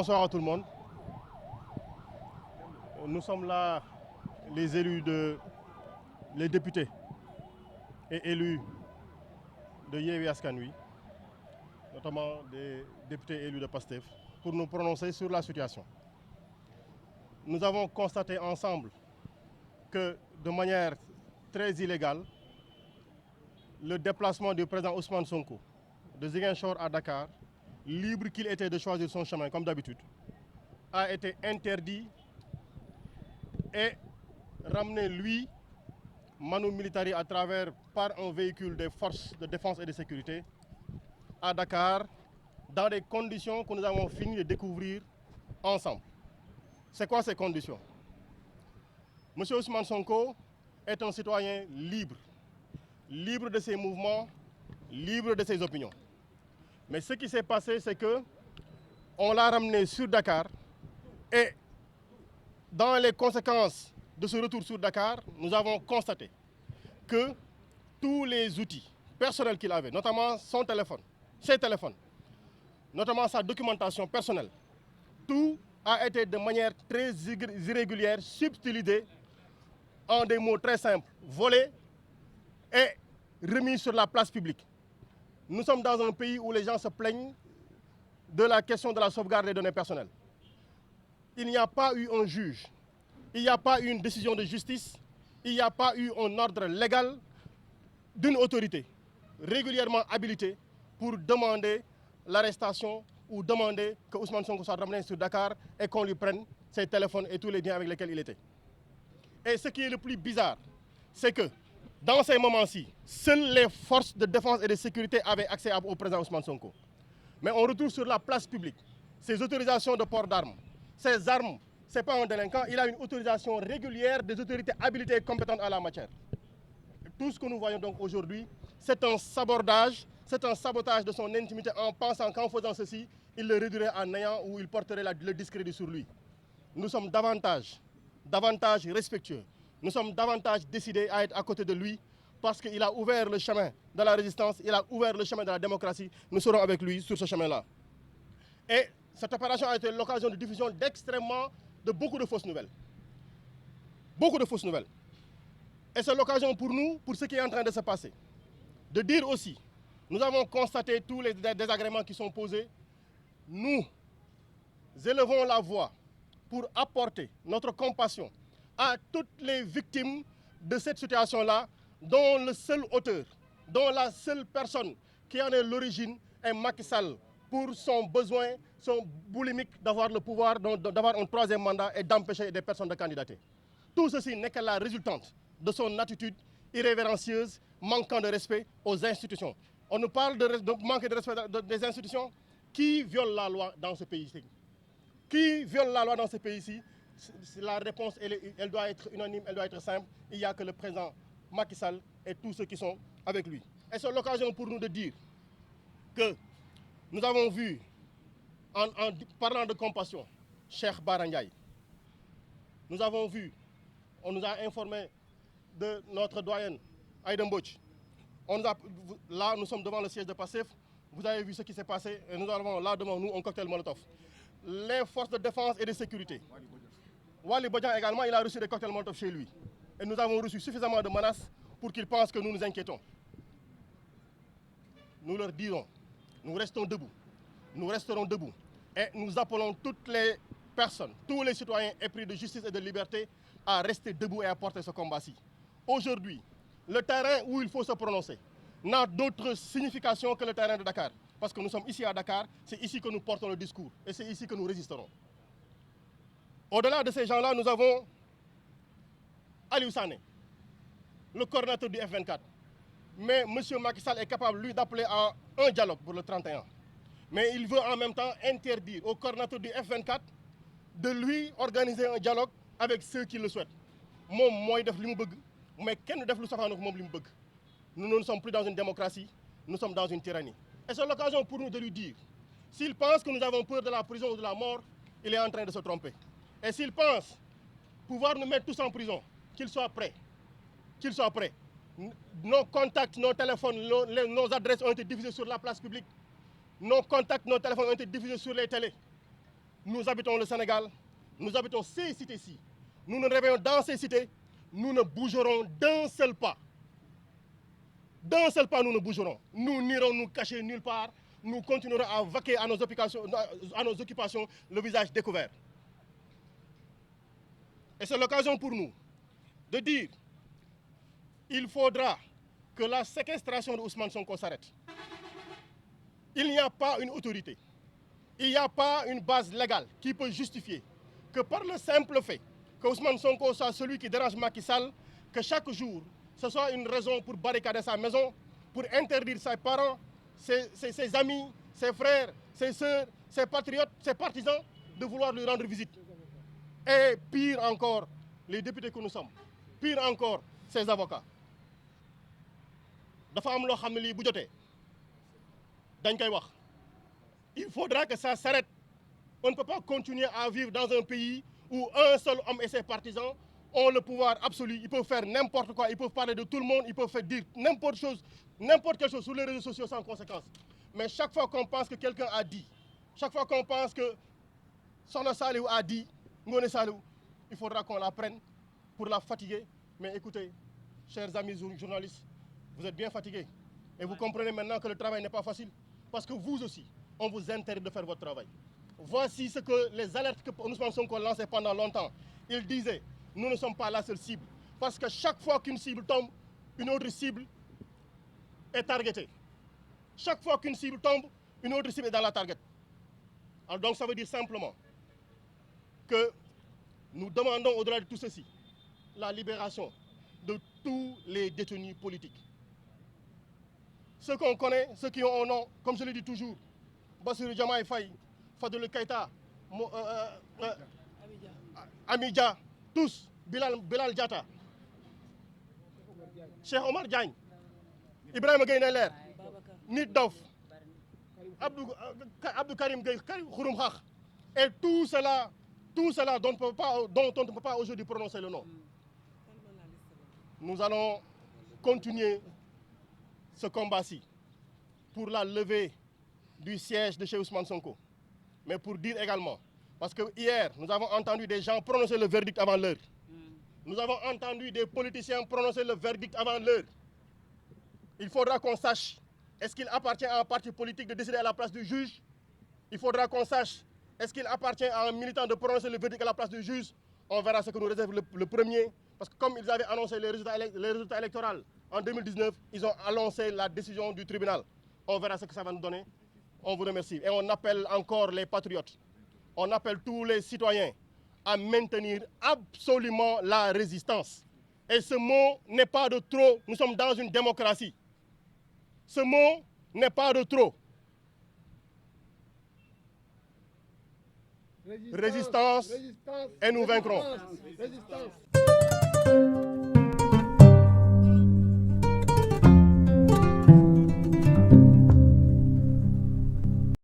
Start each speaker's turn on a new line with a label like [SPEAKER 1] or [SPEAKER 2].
[SPEAKER 1] Bonsoir à tout le monde. Nous sommes là, les élus les députés et élus de Yewwi Askan Wi, notamment des députés élus de PASTEF, pour nous prononcer sur la situation. Nous avons constaté ensemble que de manière très illégale, le déplacement du président Ousmane Sonko de Ziguinchor à Dakar, libre qu'il était de choisir son chemin comme d'habitude, a été interdit et ramené, lui, Manu Militari, par un véhicule des forces de défense et de sécurité à Dakar, dans des conditions que nous avons fini de découvrir ensemble. C'est quoi ces conditions? Monsieur Ousmane Sonko est un citoyen libre, libre de ses mouvements, libre de ses opinions. Mais ce qui s'est passé, c'est que on l'a ramené sur Dakar et dans les conséquences de ce retour sur Dakar, nous avons constaté que tous les outils personnels qu'il avait, notamment son téléphone, ses téléphones, notamment sa documentation personnelle, tout a été de manière très irrégulière, subtilisé en des mots très simples, volé et remis sur la place publique. Nous sommes dans un pays où les gens se plaignent de la question de la sauvegarde des données personnelles. Il n'y a pas eu un juge, il n'y a pas eu une décision de justice, il n'y a pas eu un ordre légal d'une autorité régulièrement habilitée pour demander l'arrestation ou demander que Ousmane Sonko soit ramené sur Dakar et qu'on lui prenne ses téléphones et tous les biens avec lesquels il était. Et ce qui est le plus bizarre, c'est que dans ces moments-ci, seules les forces de défense et de sécurité avaient accès au président Ousmane Sonko. Mais on retrouve sur la place publique ses autorisations de port d'armes. Ces armes, ce n'est pas un délinquant, il a une autorisation régulière des autorités habilitées et compétentes en la matière. Tout ce que nous voyons donc aujourd'hui, c'est un sabordage, c'est un sabotage de son intimité en pensant qu'en faisant ceci, il le réduirait à néant ou il porterait le discrédit sur lui. Nous sommes davantage respectueux. Nous sommes davantage décidés à être à côté de lui parce qu'il a ouvert le chemin de la résistance, il a ouvert le chemin de la démocratie. Nous serons avec lui sur ce chemin-là. Et cette opération a été l'occasion de diffusion de beaucoup de fausses nouvelles. Beaucoup de fausses nouvelles. Et c'est l'occasion pour nous, pour ce qui est en train de se passer, de dire aussi, nous avons constaté tous les désagréments qui sont posés. Nous élevons la voix pour apporter notre compassion à toutes les victimes de cette situation-là, dont le seul auteur, dont la seule personne qui en est l'origine est Macky Sall, pour son besoin, son boulimique d'avoir le pouvoir, d'avoir un troisième mandat et d'empêcher des personnes de candidater. Tout ceci n'est que la résultante de son attitude irrévérencieuse, manquant de respect aux institutions. On nous parle de manquer de respect des institutions. Qui viole la loi dans ce pays-ci? Qui viole la loi dans ce pays-ci? La réponse, elle doit être unanime, elle doit être simple. Il n'y a que le président Macky Sall et tous ceux qui sont avec lui. Et c'est l'occasion pour nous de dire que nous avons vu, en parlant de compassion, Cheikh Bara Ndiaye. Nous avons vu, on nous a informé de notre doyenne, Aïda Mbodj. Là, nous sommes devant le siège de PASTEF. Vous avez vu ce qui s'est passé et nous avons là devant nous un cocktail Molotov. Les forces de défense et de sécurité. Wali Bodjan également, il a reçu des cocktails Molotov chez lui. Et nous avons reçu suffisamment de menaces pour qu'ils pensent que nous nous inquiétons. Nous leur dirons, nous restons debout. Nous resterons debout. Et nous appelons toutes les personnes, tous les citoyens épris de justice et de liberté à rester debout et à porter ce combat-ci. Aujourd'hui, le terrain où il faut se prononcer n'a d'autre signification que le terrain de Dakar. Parce que nous sommes ici à Dakar, c'est ici que nous portons le discours et c'est ici que nous résisterons. Au-delà de ces gens-là, nous avons Aliou Sané, le coordinateur du F24. Mais M. Macky Sall est capable, lui, d'appeler à un dialogue pour le 31. Mais il veut en même temps interdire au coordinateur du F24 de lui organiser un dialogue avec ceux qui le souhaitent. Moi, moi, def li mu bëgg, mais kenn def lu safaanook moom li mu bëgg. Nous ne sommes plus dans une démocratie, nous sommes dans une tyrannie. Et c'est l'occasion pour nous de lui dire, s'il pense que nous avons peur de la prison ou de la mort, il est en train de se tromper. Et s'il pense pouvoir nous mettre tous en prison, qu'il soit prêt. Qu'il soit prêt. Nos contacts, nos téléphones, nos adresses ont été diffusées sur la place publique. Nos contacts, nos téléphones ont été diffusés sur les télés. nous habitons le Sénégal, nous habitons ces cités-ci. Nous nous réveillons dans ces cités, nous ne bougerons d'un seul pas. D'un seul pas, nous ne bougerons. Nous n'irons nous cacher nulle part. Nous continuerons à vaquer à nos occupations, le visage découvert. Et c'est l'occasion pour nous de dire qu'il faudra que la séquestration de Ousmane Sonko s'arrête. Il n'y a pas une autorité, il n'y a pas une base légale qui peut justifier que par le simple fait que Ousmane Sonko soit celui qui dérange Macky Sall, que chaque jour, ce soit une raison pour barricader sa maison, pour interdire ses parents, ses amis, ses frères, ses sœurs, ses patriotes, ses partisans de vouloir lui rendre visite. Et pire encore, les députés que nous sommes, pire encore, ses avocats. Dafa am loo xam ne lii bu jotee dañ koy wax. Il faudra que ça s'arrête. On ne peut pas continuer à vivre dans un pays où un seul homme et ses partisans ont le pouvoir absolu. Ils peuvent faire n'importe quoi, ils peuvent parler de tout le monde, ils peuvent faire dire n'importe quelque chose sur les réseaux sociaux sans conséquence. Mais chaque fois qu'on pense que quelqu'un a dit, chaque fois qu'on pense que Sokhna Saliou a dit, Ngoné Saliou, il faudra qu'on la prenne pour la fatiguer. Mais écoutez, chers amis journalistes, vous êtes bien fatigués. Et vous comprenez maintenant que le travail n'est pas facile. Parce que vous aussi, on vous interdit de faire votre travail. Voici ce que les alertes que Ousmane Sonko lançait pendant longtemps. Il disait, nous ne sommes pas la seule cible. Parce que chaque fois qu'une cible tombe, une autre cible est targetée. Chaque fois qu'une cible tombe, une autre cible est dans la target. Alors donc ça veut dire simplement que nous demandons au-delà de tout ceci, la libération de tous les détenus politiques. Ceux qu'on connaît, ceux qui ont un nom, comme je le dis toujours, Bassirou Diomaye Faye, Fadilou Keïta, Amidia, tous, Bilal Diatta, Cheikh Omar Diagne, Ibrahima Gueye Nder, Nit Dof, Abdou Karim Gueye, Khouroum Khakh, et tout cela dont on ne peut pas aujourd'hui prononcer le nom. Nous allons continuer ce combat-ci pour la levée du siège de chez Ousmane Sonko. Mais pour dire également, parce que hier, nous avons entendu des gens prononcer le verdict avant l'heure. Nous avons entendu des politiciens prononcer le verdict avant l'heure. Il faudra qu'on sache, est-ce qu'il appartient à un parti politique de décider à la place du juge? Il faudra qu'on sache, est-ce qu'il appartient à un militant de prononcer le verdict à la place du juge? On verra ce que nous réserve le premier. Parce que comme ils avaient annoncé les résultats électoraux en 2019, ils ont annoncé la décision du tribunal. On verra ce que ça va nous donner. On vous remercie. Et on appelle encore les patriotes, on appelle tous les citoyens à maintenir absolument la résistance. Et ce mot n'est pas de trop. Nous sommes dans une démocratie. Ce mot n'est pas de trop. Résistance, et nous vaincrons. Résistance.